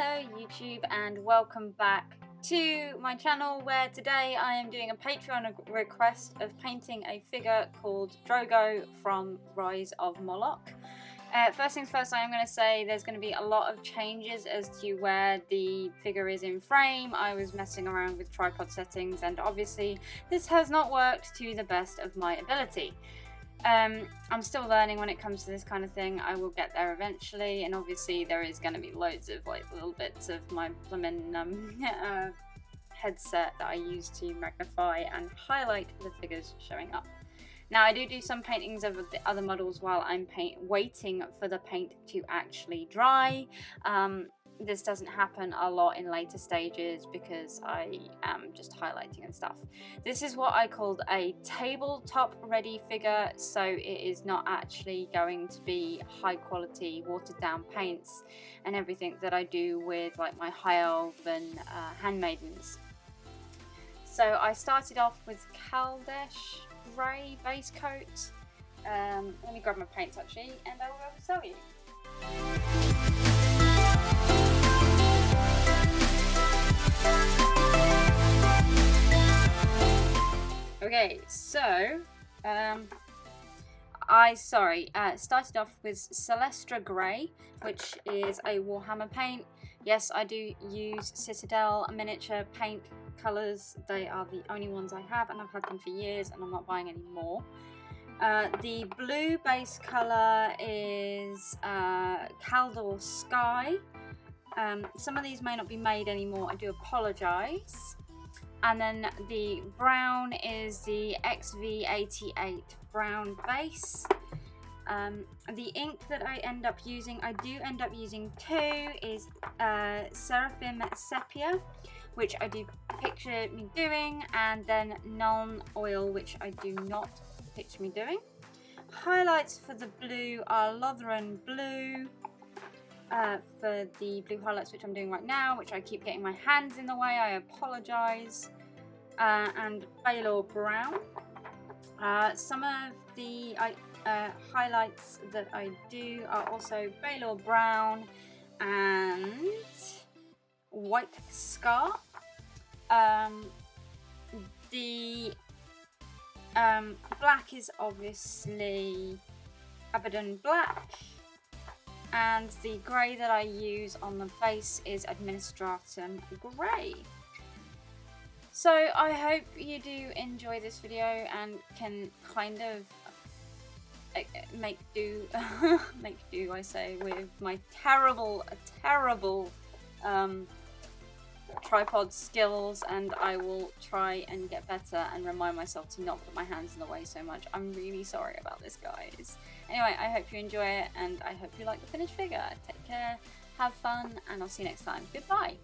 Hello YouTube and welcome back to my channel, where today I am doing a Patreon request of painting a figure called Drogo from Rise of Moloch. First things first, I am going to say there's going to be a lot of changes as to where the figure is in frame. I was messing around with tripod settings and obviously this has not worked to the best of my ability. I'm still learning when it comes to this kind of thing. I will get there eventually, and obviously there is going to be loads of like little bits of my blooming headset that I use to magnify and highlight the figures showing up. Now I do some paintings of the other models while I'm waiting for the paint to actually dry. This doesn't happen a lot in later stages because I am just highlighting and stuff. This is what I called a tabletop ready figure, so it is not actually going to be high quality watered down paints and everything that I do with like my high elf and handmaidens. So I started off with Caldesh grey base coat. Let me grab my paints actually and I will show you. Okay, so I started off with Celestra Grey, which is a Warhammer paint. Yes, I do use Citadel miniature paint colours. They are the only ones I have, and I've had them for years, and I'm not buying any more. The blue base colour is Caldor Sky. Some of these may not be made anymore, I do apologise. And then the brown is the XV88 brown base. The ink that I end up using, I do end up using two, is Seraphim Sepia, which I do picture me doing, and then Nuln Oil, which I do not picture me doing. Highlights for the blue are Lothran Blue, for the blue highlights which I'm doing right now, which I keep getting my hands in the way, I apologise, and Baylor Brown. Some of the highlights that I do are also Baylor Brown and White Scar. The black is obviously Abaddon Black, and the grey that I use on the base is Administratum Grey. So I hope you do enjoy this video and can kind of make do I say, with my terrible tripod skills, and I will try and get better and remind myself to not put my hands in the way so much. I'm really sorry about this, guys. Anyway, I hope you enjoy it and I hope you like the finished figure. Take care, have fun, and I'll see you next time. Goodbye.